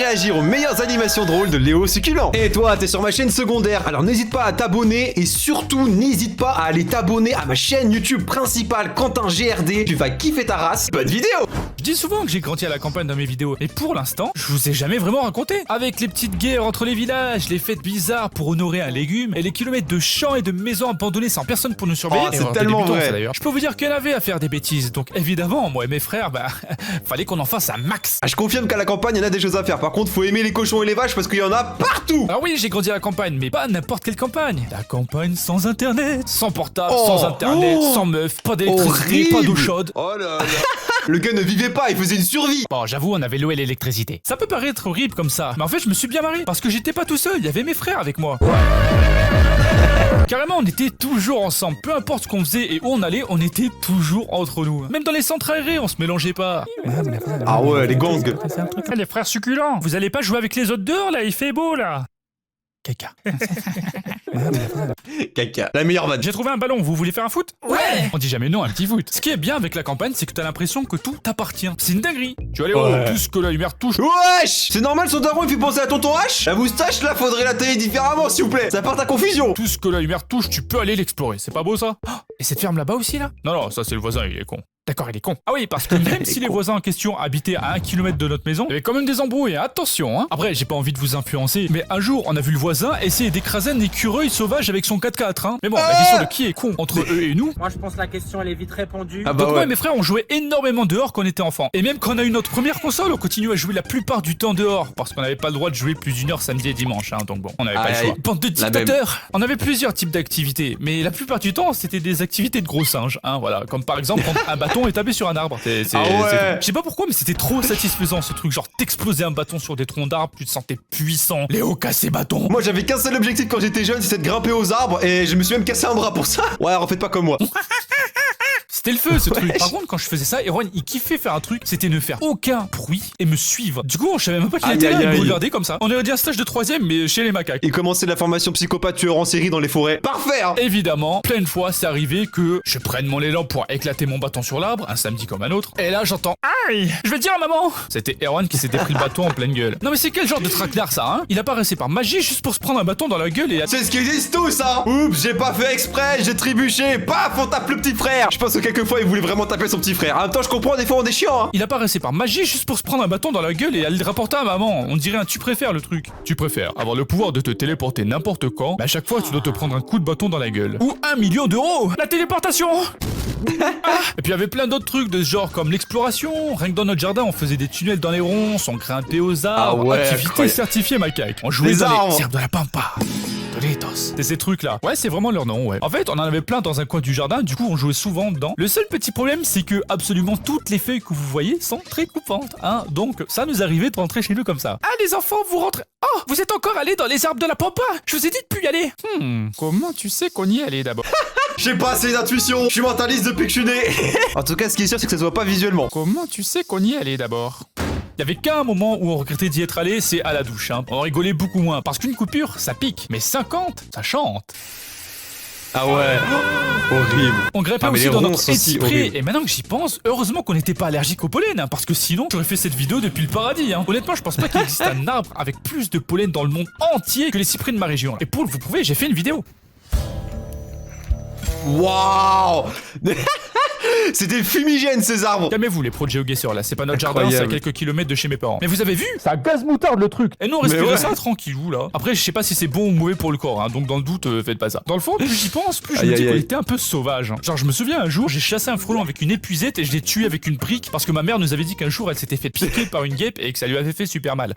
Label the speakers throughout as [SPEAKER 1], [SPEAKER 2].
[SPEAKER 1] réagir aux meilleures animations drôles de Léo Succulent. Et toi, t'es sur ma chaîne secondaire, alors n'hésite pas à t'abonner et surtout n'hésite pas à aller t'abonner à ma chaîne YouTube principale Quentin GRD. Tu vas kiffer ta race. Bonne vidéo.
[SPEAKER 2] Je dis souvent que j'ai grandi à la campagne dans mes vidéos, et pour l'instant, je vous ai jamais vraiment raconté. Avec les petites guerres entre les villages, les fêtes bizarres pour honorer un légume, et les kilomètres de champs et de maisons abandonnées sans personne pour nous surveiller.
[SPEAKER 1] Oh, c'est tellement vrai.
[SPEAKER 2] Ça, d'ailleurs. Je peux vous dire qu'il y en avait à faire des bêtises, donc évidemment, moi et mes frères, fallait qu'on en fasse un max.
[SPEAKER 1] Ah, je confirme qu'à la campagne, il y en a des choses à faire. Par contre, faut aimer les cochons et les vaches parce qu'il y en a partout.
[SPEAKER 2] Alors oui, j'ai grandi à la campagne, mais pas n'importe quelle campagne. La campagne sans internet, sans portable, sans internet, sans meuf, pas d'électricité, pas d'eau chaude.
[SPEAKER 1] Oh là là. Le gars ne vivait pas, il faisait une survie.
[SPEAKER 2] Bon, j'avoue, on avait l'eau et l'électricité. Ça peut paraître horrible comme ça, mais en fait, je me suis bien marré parce que j'étais pas tout seul, il y avait mes frères avec moi. Carrément, on était toujours ensemble. Peu importe ce qu'on faisait et où on allait, on était toujours entre nous. Même dans les centres aérés, on se mélangeait pas.
[SPEAKER 1] Ah ouais, les gangs.
[SPEAKER 2] Les frères succulents, vous allez pas jouer avec les autres dehors là, il fait beau là. Caca.
[SPEAKER 1] Caca. La meilleure vanne.
[SPEAKER 2] J'ai trouvé un ballon, vous voulez faire un foot?
[SPEAKER 3] Ouais.
[SPEAKER 2] On dit jamais non à un petit foot. Ce qui est bien avec la campagne, c'est que t'as l'impression que tout t'appartient. C'est une dinguerie. Tu vas aller
[SPEAKER 1] Ouais.
[SPEAKER 2] tout ce que la lumière touche.
[SPEAKER 1] Wesh. C'est normal, son daron, il fait penser à tonton H. La moustache, là, faudrait la tailler différemment, s'il vous plaît. Ça porte à confusion.
[SPEAKER 2] Tout ce que la lumière touche, tu peux aller l'explorer. C'est pas beau ça? Oh, et cette ferme là-bas aussi là? Non, ça c'est le voisin, il est con. D'accord, il est con. Ah oui, parce que même si les voisins en question habitaient à 1 km de notre maison, il y avait quand même des embrouilles, attention hein. Après, j'ai pas envie de vous influencer, mais un jour, on a vu le voisin essayer d'écraser un écureuil sauvage avec son 4x4, hein. Mais bon, la question de qui est con entre eux et nous.
[SPEAKER 3] Moi je pense que la question elle est vite répondue.
[SPEAKER 1] Ah bah
[SPEAKER 2] Donc
[SPEAKER 1] ouais.
[SPEAKER 2] moi et mes frères, on jouait énormément dehors quand on était enfant. Et même quand on a eu notre première console, on continuait à jouer la plupart du temps dehors, parce qu'on n'avait pas le droit de jouer plus d'une heure samedi et dimanche, hein. Donc bon, on n'avait pas le choix. Bande de dictateurs. On avait plusieurs types d'activités, mais la plupart du temps, c'était des activités de gros singes, hein, voilà. Comme par exemple prendre un bâton et taper sur un arbre.
[SPEAKER 1] Ah ouais.
[SPEAKER 2] Je sais pas pourquoi, mais c'était trop satisfaisant ce truc. Genre, t'explosais un bâton sur des troncs d'arbres, tu te sentais puissant. Léo, casse ces bâtons.
[SPEAKER 1] Moi, j'avais qu'un seul objectif quand j'étais jeune, c'était de grimper aux arbres et je me suis même cassé un bras pour ça. Ouais, refaites pas comme moi.
[SPEAKER 2] C'était le feu ce truc.
[SPEAKER 1] Wesh.
[SPEAKER 2] Par contre, quand je faisais ça, Erwan il kiffait faire un truc, c'était ne faire aucun bruit et me suivre. Du coup, on savait même pas qu'il
[SPEAKER 1] Aïe,
[SPEAKER 2] était là,
[SPEAKER 1] aïe,
[SPEAKER 2] il me
[SPEAKER 1] aïe.
[SPEAKER 2] regardait comme ça. On aurait dit un stage de 3ème, mais chez les macaques.
[SPEAKER 1] Et commencer la formation psychopathe tueur en série dans les forêts. Parfait hein.
[SPEAKER 2] Évidemment, plein de fois, c'est arrivé que je prenne mon élan pour éclater mon bâton sur l'arbre, un samedi comme un autre. Et là, j'entends aïe, je vais dire à maman. C'était Erwan qui s'était pris le bâton en pleine gueule. Non mais c'est quel genre de traquenard ça, hein? Il apparaissait par magie juste pour se prendre un bâton dans la gueule et
[SPEAKER 1] C'est ce qu'ils disent tous hein. Oups, j'ai pas fait exprès, j'ai trébuché. Paf, on tape le petit frère. Je pense que quelquefois il voulait vraiment taper son petit frère. En même temps, je comprends, des fois on est chiant hein.
[SPEAKER 2] il apparaissait par magie juste pour se prendre un bâton dans la gueule et elle le rapporter à maman. On dirait un tu préfères le truc. Tu préfères avoir le pouvoir de te téléporter n'importe quand, mais à chaque fois tu dois te prendre un coup de bâton dans la gueule. Ou 1 million d'euros. La téléportation. Et puis il y avait plein d'autres trucs de ce genre comme l'exploration. Rien que dans notre jardin, on faisait des tunnels dans les ronces, on grimpait aux arbres.
[SPEAKER 1] Ah ouais,
[SPEAKER 2] Activité
[SPEAKER 1] incroyable.
[SPEAKER 2] certifiée macaque. On jouait
[SPEAKER 1] Les
[SPEAKER 2] dans
[SPEAKER 1] arbres.
[SPEAKER 2] les herbes de la pampa. Doritos. C'est ces trucs là. Ouais, c'est vraiment leur nom, ouais. En fait, on en avait plein dans un coin du jardin, du coup on jouait souvent dedans. Le seul petit problème, c'est que absolument toutes les feuilles que vous voyez sont très coupantes, hein. Donc ça nous arrivait de rentrer chez nous comme ça. Ah les enfants, vous rentrez. Oh, vous êtes encore allés dans les arbres de la pampa. Je vous ai dit de plus y aller. Comment tu sais qu'on y est allé d'abord?
[SPEAKER 1] J'ai pas assez d'intuition. Je suis mentaliste depuis que je suis né. En tout cas, ce qui est sûr, c'est que ça se voit pas visuellement.
[SPEAKER 2] Comment tu sais qu'on y est allé d'abord? Il y avait qu'un moment où on regrettait d'y être allé, c'est à la douche, hein. On rigolait beaucoup moins, parce qu'une coupure, ça pique, mais 50, ça chante.
[SPEAKER 1] Ah ouais. Horrible.
[SPEAKER 2] On grimpait
[SPEAKER 1] Ah, mais
[SPEAKER 2] aussi
[SPEAKER 1] les
[SPEAKER 2] dans
[SPEAKER 1] ronces
[SPEAKER 2] notre
[SPEAKER 1] aussi,
[SPEAKER 2] étipré,
[SPEAKER 1] horrible.
[SPEAKER 2] et maintenant que j'y pense, heureusement qu'on n'était pas allergique au pollen, hein, parce que sinon, j'aurais fait cette vidéo depuis le paradis, hein. Honnêtement, je pense pas qu'il existe un arbre avec plus de pollen dans le monde entier que les cyprès de ma région. Et pour vous prouver, j'ai fait une vidéo.
[SPEAKER 1] Waouh. C'est des fumigènes ces arbres.
[SPEAKER 2] Calmez-vous les pros de GeoGuessr là, c'est pas notre jardin, c'est à
[SPEAKER 1] Incroyable.
[SPEAKER 2] quelques kilomètres de chez mes parents. Mais vous avez vu? Ça gaz moutarde le truc. Et nous on respirait
[SPEAKER 1] ouais.
[SPEAKER 2] ça tranquillou là. Après je sais pas si c'est bon ou mauvais pour le corps, hein, donc dans le doute faites pas ça. Dans le fond, plus j'y pense, plus je me
[SPEAKER 1] Aïe,
[SPEAKER 2] dis
[SPEAKER 1] aïe,
[SPEAKER 2] qu'on
[SPEAKER 1] aïe.
[SPEAKER 2] était un peu sauvage. Hein. Genre je me souviens un jour, j'ai chassé un frelon avec une épuisette et je l'ai tué avec une brique parce que ma mère nous avait dit qu'un jour elle s'était fait piquer par une guêpe et que ça lui avait fait super mal.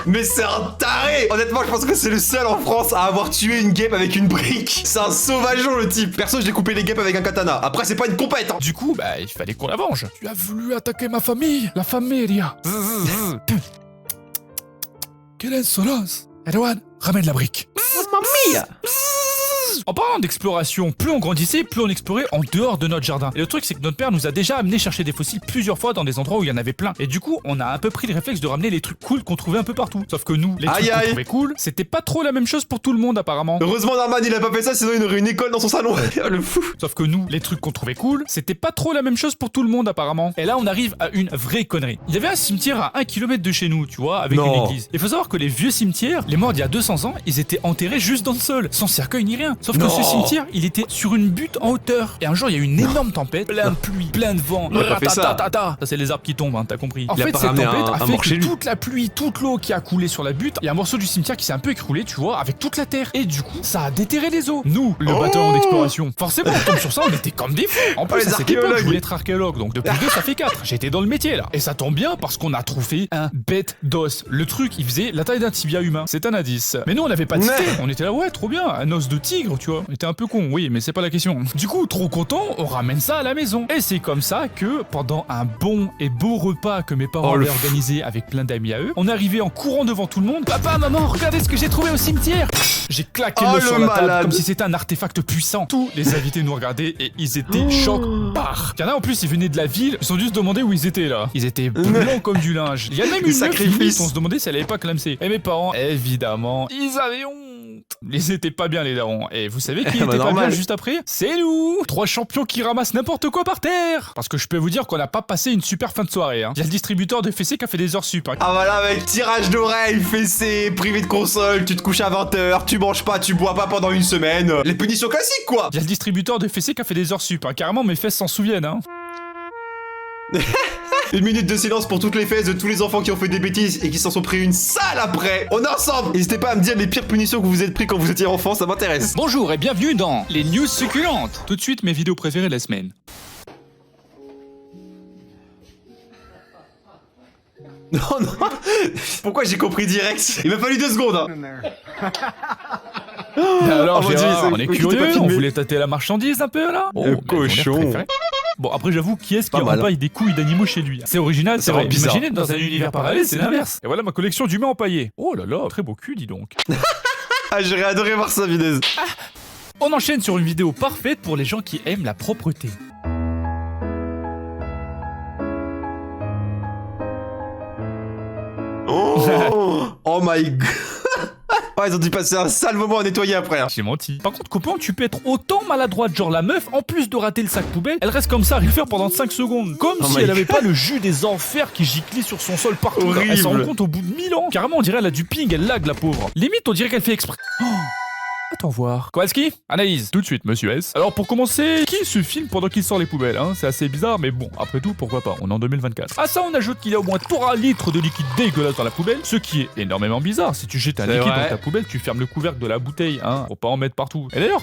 [SPEAKER 1] Mais c'est un taré. Honnêtement, je pense que c'est le seul en France à avoir tué une guêpe avec une brique. C'est un sauvageon le type. Perso, j'ai coupé les guêpes avec un katana. Après, c'est pas une compète hein.
[SPEAKER 2] Du coup, bah il fallait qu'on la venge. Tu as voulu attaquer ma famille, la familia. Quelle insolence. Erwan, ramène la brique.
[SPEAKER 1] Mamma mia.
[SPEAKER 2] En parlant d'exploration, plus on grandissait, plus on explorait en dehors de notre jardin. Et le truc, c'est que notre père nous a déjà amené chercher des fossiles plusieurs fois dans des endroits où il y en avait plein. Et du coup, on a un peu pris le réflexe de ramener les trucs cool qu'on trouvait un peu partout. Sauf que nous, les trucs qu'on trouvait cool, c'était pas trop la même chose pour tout le monde apparemment.
[SPEAKER 1] Heureusement Norman il a pas fait ça, sinon il aurait une école dans son salon. Le fou.
[SPEAKER 2] Sauf que nous, les trucs qu'on trouvait cool, c'était pas trop la même chose pour tout le monde apparemment. Et là, on arrive à une vraie connerie. Il y avait un cimetière à 1 km de chez nous, tu vois, avec une église. Il faut savoir que les vieux cimetières, les morts d'il y a 200 ans, ils étaient enterrés juste dans le sol, sans cercueil ni rien. Sauf que ce cimetière, il était sur une butte en hauteur. Et un jour, il y a eu une énorme tempête, plein de pluie, plein de vent. Ça c'est les arbres qui tombent, hein, t'as compris. En fait, cette tempête a fait que toute la pluie, toute l'eau qui a coulé sur la butte, il y a un morceau du cimetière qui s'est un peu écroulé, tu vois, avec toute la terre. Et du coup, ça a déterré les eaux. Nous, le bataillon d'exploration, forcément, on tombe sur ça, on était comme des fous. En plus, à cette époque, je voulais être archéologue, donc depuis 2, ça fait 4. J'étais dans le métier là. Et ça tombe bien parce qu'on a trouvé un bête d'os. Le truc, il faisait la taille d'un tibia humain. C'est un indice. Mais nous, on n'avait pas de cité. On était là, ouais, trop bien, un os de tigre, tu vois. On était un peu con, oui, mais c'est pas la question. Du coup, trop content, on ramène ça à la maison. Et c'est comme ça que, pendant un bon et beau repas que mes parents avaient organisé avec plein d'amis à eux, on est arrivé en courant devant tout le monde. Papa, maman, regardez ce que j'ai trouvé au cimetière. J'ai claqué l'os sur la table comme si c'était un artefact puissant. Tous les invités nous regardaient et ils étaient choc-barres. Il y en a en plus, ils venaient de la ville, ils sont juste demandé où ils étaient là. Ils étaient blancs comme du linge. Il y a même une sacrifice. On se demandait si elle avait pas clamsé. Et mes parents, évidemment, ils avaient honte. Ils étaient pas bien les darons. Et vous savez qui était pas bien juste après? C'est nous. 3 champions qui ramassent n'importe quoi par terre. Parce que je peux vous dire qu'on n'a pas passé une super fin de soirée. Hein. Il y a le distributeur de fessées qui a fait des heures sup. Hein.
[SPEAKER 1] Ah voilà mec, tirage d'oreilles, fessées, privé de console, tu te couches à 20h, tu manges pas, tu bois pas pendant une semaine. Les punitions classiques quoi.
[SPEAKER 2] Il y a le distributeur de fessées qui a fait des heures sup. Hein. Carrément mes fesses s'en souviennent. Hein.
[SPEAKER 1] 1 minute de silence pour toutes les fesses de tous les enfants qui ont fait des bêtises et qui s'en sont pris une sale après. On est ensemble. N'hésitez pas à me dire les pires punitions que vous êtes pris quand vous étiez enfant, ça m'intéresse.
[SPEAKER 2] Bonjour et bienvenue dans les news succulentes. Tout de suite mes vidéos préférées de la semaine.
[SPEAKER 1] Non, non. Pourquoi j'ai compris direct? Il m'a fallu 2 secondes. Hein.
[SPEAKER 2] Alors, Gérard, on est curieux, on voulait tâter la marchandise un peu là.
[SPEAKER 1] Oh, cochon.
[SPEAKER 2] Bon, après, j'avoue, qui est-ce qui empaille des couilles d'animaux chez lui? C'est original, c'est vrai.
[SPEAKER 1] Bizarre.
[SPEAKER 2] Imaginez dans un univers parallèle, c'est l'inverse. Et voilà ma collection d'humains empaillés. Oh là là, très beau cul, dis donc.
[SPEAKER 1] Ah, j'aurais adoré voir ça, vidéo.
[SPEAKER 2] On enchaîne sur une vidéo parfaite pour les gens qui aiment la propreté.
[SPEAKER 1] Oh my god. Oh, ils ont dû passer un sale moment à nettoyer après. Hein.
[SPEAKER 2] J'ai menti. Par contre, copain, tu peux être autant maladroite, genre la meuf, en plus de rater le sac poubelle, elle reste comme ça à rien faire pendant 5 secondes. Comme si elle avait pas le jus des enfers qui giclait sur son sol partout.
[SPEAKER 1] Horrible.
[SPEAKER 2] Elle s'en rend compte au bout de 1000 ans. Carrément, on dirait elle a du ping, elle lag la pauvre. Limite, on dirait qu'elle fait exprès. Oh. Attends voir. Kowalski, analyse. Tout de suite, monsieur S. Alors pour commencer, qui se filme pendant qu'il sort les poubelles hein? C'est assez bizarre, mais bon, après tout, pourquoi pas, on est en 2024. À ça, on ajoute qu'il y a au moins 3 litres de liquide dégueulasse dans la poubelle, ce qui est énormément bizarre. Si tu jettes un liquide dans ta poubelle, tu fermes le couvercle de la bouteille, hein, faut pas en mettre partout. Et d'ailleurs,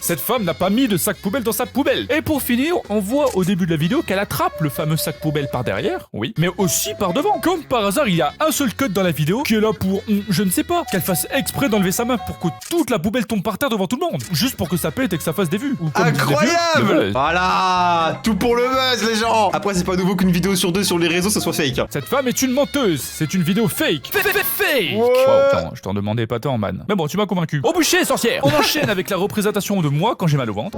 [SPEAKER 2] cette femme n'a pas mis de sac poubelle dans sa poubelle. Et pour finir, on voit au début de la vidéo qu'elle attrape le fameux sac poubelle par derrière, oui, mais aussi par devant. Comme par hasard, il y a un seul cut dans la vidéo qui est là pour, je ne sais pas, qu'elle fasse exprès d'enlever sa main pour que toute la poubelle tombe par terre devant tout le monde, juste pour que ça pète et que ça fasse des vues. Ou comme
[SPEAKER 1] incroyable. Voilà, tout pour le buzz les gens. Après c'est pas nouveau qu'une vidéo sur 2 sur les réseaux ça soit fake.
[SPEAKER 2] Cette femme est une menteuse, c'est une vidéo fake. Fake. Wow, je t'en demandais pas tant man. Mais bon, tu m'as convaincu. Au bûcher, sorcière. On enchaîne avec la représentation de moi quand j'ai mal au ventre.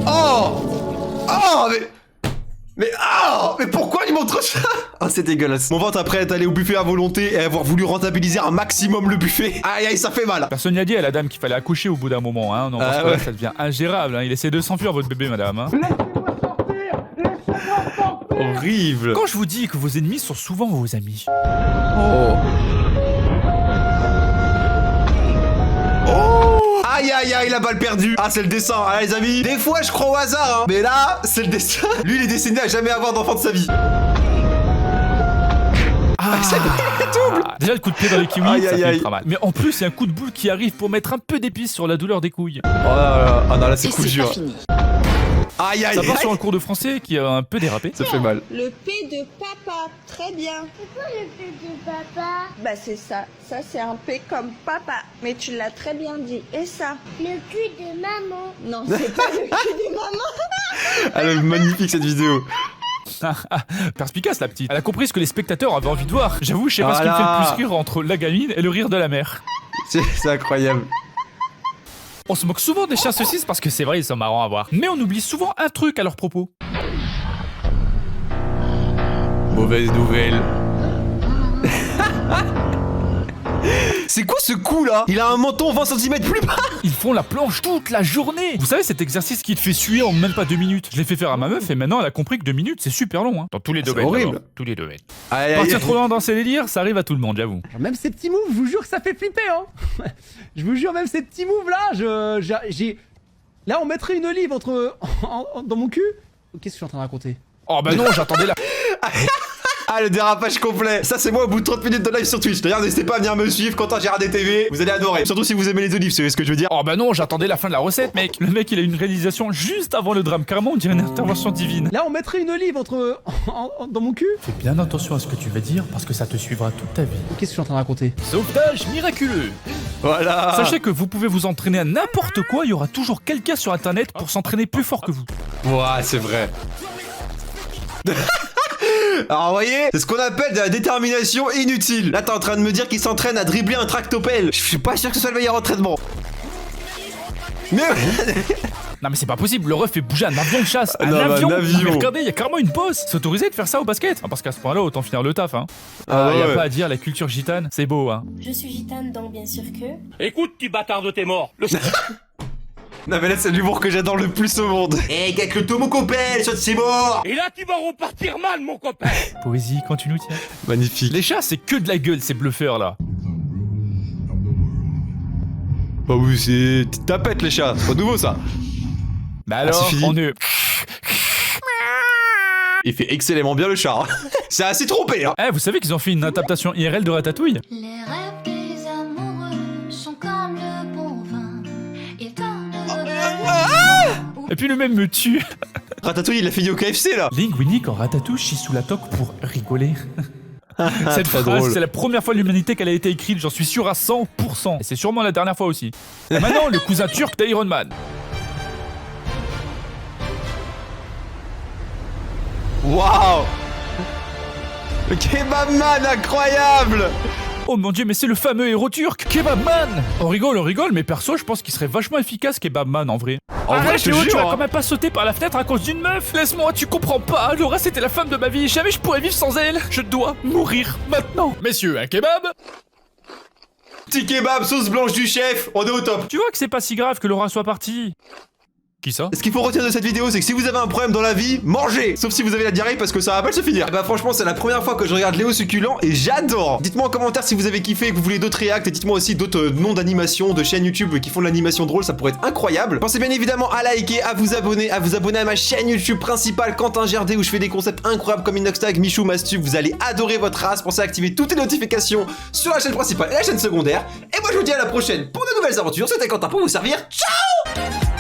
[SPEAKER 1] Oh mais pourquoi il montre ça? Oh c'est dégueulasse. Mon ventre après être allé au buffet à volonté et avoir voulu rentabiliser un maximum le buffet. Aïe aïe ça fait mal.
[SPEAKER 2] Personne n'a dit à la dame qu'il fallait accoucher au bout d'un moment hein. Non parce que là ça devient ingérable hein. Il essaie de s'enfuir votre bébé madame hein.
[SPEAKER 3] Laissez-moi sortir.
[SPEAKER 1] Horrible.
[SPEAKER 2] Quand je vous dis que vos ennemis sont souvent vos amis.
[SPEAKER 1] Aïe aïe aïe la balle perdue. Ah c'est le dessin. Ah les amis, des fois je crois au hasard hein. Mais là c'est le destin. Lui il est destiné à jamais avoir d'enfant de sa vie. C'est double.
[SPEAKER 2] Déjà le coup de pied dans les kiwis
[SPEAKER 1] aïe,
[SPEAKER 2] ça
[SPEAKER 1] aïe,
[SPEAKER 2] fait
[SPEAKER 1] aïe.
[SPEAKER 2] ultra mal. Mais en plus il y a un coup de boule qui arrive pour mettre un peu d'épices sur la douleur des couilles.
[SPEAKER 1] Oh là là. Ah non là c'est coup dur. Aïe aïe.
[SPEAKER 2] Ça part sur un cours de français qui a un peu dérapé.
[SPEAKER 1] Ça fait mal.
[SPEAKER 4] Le P de papa, très bien.
[SPEAKER 5] C'est quoi le P de papa?
[SPEAKER 4] Bah c'est ça, ça c'est un P comme papa, mais tu l'as très bien dit. Et ça?
[SPEAKER 5] Le cul de maman.
[SPEAKER 4] Non, c'est pas le cul de maman.
[SPEAKER 1] Elle est magnifique cette vidéo.
[SPEAKER 2] Perspicace la petite. Elle a compris ce que les spectateurs avaient envie de voir. J'avoue, je sais pas ce qui me fait le plus rire entre la gamine et le rire de la mère.
[SPEAKER 1] C'est incroyable.
[SPEAKER 2] On se moque souvent des chiens saucisses parce que c'est vrai, ils sont marrants à voir. Mais on oublie souvent un truc à leur propos.
[SPEAKER 1] Mauvaise nouvelle. C'est quoi ce coup là? Il a un menton 20 cm plus bas.
[SPEAKER 2] Ils font la planche toute la journée. Vous savez, cet exercice qui te fait suer en même pas 2 minutes. Je l'ai fait faire à ma meuf et maintenant elle a compris que 2 minutes c'est super long. Hein. Dans tous les domaines.
[SPEAKER 1] Horrible.
[SPEAKER 2] D'abord. Tous les domaines.
[SPEAKER 1] Aïe, aïe,
[SPEAKER 2] Partir
[SPEAKER 1] aïe.
[SPEAKER 2] trop loin dans ces délires, ça arrive à tout le monde, j'avoue.
[SPEAKER 6] Même ces petits moves, je vous jure que ça fait flipper, hein. Je vous jure, même ces petits moves là, j'ai... Là, on mettrait une olive dans mon cul. Qu'est-ce que je suis en train de raconter?
[SPEAKER 2] Oh bah non, j'attendais la...
[SPEAKER 1] Ah, le dérapage complet. Ça, c'est moi au bout de 30 minutes de live sur Twitch. D'ailleurs, n'hésitez pas à venir me suivre. Quentin Gérardet TV, vous allez adorer. Surtout si vous aimez les olives, c'est ce que je veux dire.
[SPEAKER 2] Oh bah non, j'attendais la fin de la recette, mec. Le mec, il a une réalisation juste avant le drame. Carrément, on dirait une intervention divine.
[SPEAKER 6] Là, on mettrait une olive dans mon cul.
[SPEAKER 2] Fais bien attention à ce que tu vas dire parce que ça te suivra toute ta vie.
[SPEAKER 6] Qu'est-ce que je suis en train de raconter?
[SPEAKER 2] Sauvetage miraculeux.
[SPEAKER 1] Voilà.
[SPEAKER 2] Sachez que vous pouvez vous entraîner à n'importe quoi, il y aura toujours quelqu'un sur internet pour s'entraîner plus fort que vous.
[SPEAKER 1] Ouais, c'est vrai. Alors, vous voyez, c'est ce qu'on appelle de la détermination inutile. Là, t'es en train de me dire qu'il s'entraîne à dribbler un tractopelle. Je suis pas sûr que ce soit le meilleur entraînement. Mais...
[SPEAKER 2] Non mais c'est pas possible, le ref fait bouger un avion de chasse. Un
[SPEAKER 1] Non, bah,
[SPEAKER 2] avion.
[SPEAKER 1] un avion.
[SPEAKER 2] Ah, mais regardez, il y a carrément une bosse. C'est autorisé de faire ça au basket. Ah, parce qu'à ce point-là, autant finir le taf, hein.
[SPEAKER 1] Ah,
[SPEAKER 2] Y a
[SPEAKER 1] ouais.
[SPEAKER 2] pas à dire, la culture gitane, c'est beau, hein.
[SPEAKER 5] Je suis gitane, donc bien sûr que...
[SPEAKER 3] Écoute, tu bâtard de tes morts.
[SPEAKER 1] Non, mais là, c'est l'humour que j'adore le plus au monde. Eh, hey, le Tomo Copel, c'est mort.
[SPEAKER 3] Et là, tu vas repartir mal, mon copain.
[SPEAKER 2] Poésie quand tu nous tiens.
[SPEAKER 1] Magnifique.
[SPEAKER 2] Les chats, c'est que de la gueule, ces bluffeurs là.
[SPEAKER 1] Bah oui, c'est... Tapette, les chats. C'est pas nouveau, ça.
[SPEAKER 2] Bah alors,
[SPEAKER 1] c'est fini.
[SPEAKER 2] on est...
[SPEAKER 1] Il fait excellemment bien le chat. Hein. C'est assez trompé, hein.
[SPEAKER 2] Eh, vous savez qu'ils ont fait une adaptation IRL de Ratatouille?
[SPEAKER 5] Les rêves des amoureux sont comme le bon vin. Ils donnent
[SPEAKER 2] Et puis le même me tue.
[SPEAKER 1] Ratatouille, il l'a fini au KFC, là.
[SPEAKER 2] Linguini quand Ratatouille chie sous la toque pour rigoler. Cette
[SPEAKER 1] très
[SPEAKER 2] phrase,
[SPEAKER 1] drôle.
[SPEAKER 2] c'est la première fois de l'humanité qu'elle a été écrite, j'en suis sûr à 100%. Et c'est sûrement la dernière fois aussi. Et maintenant, le cousin turc d'Iron Man.
[SPEAKER 1] Waouh. Le Kebabman, incroyable.
[SPEAKER 2] Oh mon dieu, mais c'est le fameux héros turc, Kebabman. On rigole, mais perso, je pense qu'il serait vachement efficace, Kebabman, en vrai.
[SPEAKER 1] En vrai, je te
[SPEAKER 2] Théo, tu
[SPEAKER 1] jure,
[SPEAKER 2] vas
[SPEAKER 1] hein.
[SPEAKER 2] quand même pas sauter par la fenêtre à cause d'une meuf. Laisse-moi, tu comprends pas. Laura, c'était la femme de ma vie. Jamais je pourrais vivre sans elle. Je dois mourir maintenant. Messieurs, un kebab?
[SPEAKER 1] Petit kebab, sauce blanche du chef, on est au top.
[SPEAKER 2] Tu vois que c'est pas si grave que Laura soit partie. Qui ça?
[SPEAKER 1] Ce qu'il faut retenir de cette vidéo, c'est que si vous avez un problème dans la vie, mangez. Sauf si vous avez la diarrhée parce que ça va pas se finir. Et bah franchement, c'est la première fois que je regarde Léo Succulent et j'adore. Dites-moi en commentaire si vous avez kiffé et que vous voulez d'autres réacts. Et dites-moi aussi d'autres noms d'animation, de chaînes YouTube qui font de l'animation drôle, ça pourrait être incroyable. Pensez bien évidemment à liker, à vous abonner à ma chaîne YouTube principale Quentin Gérardet où je fais des concepts incroyables comme Inoxtag, Michou, Mastube. Vous allez adorer votre race. Pensez à activer toutes les notifications sur la chaîne principale et la chaîne secondaire. Et moi je vous dis à la prochaine pour de nouvelles aventures. C'était Quentin pour vous servir. Ciao!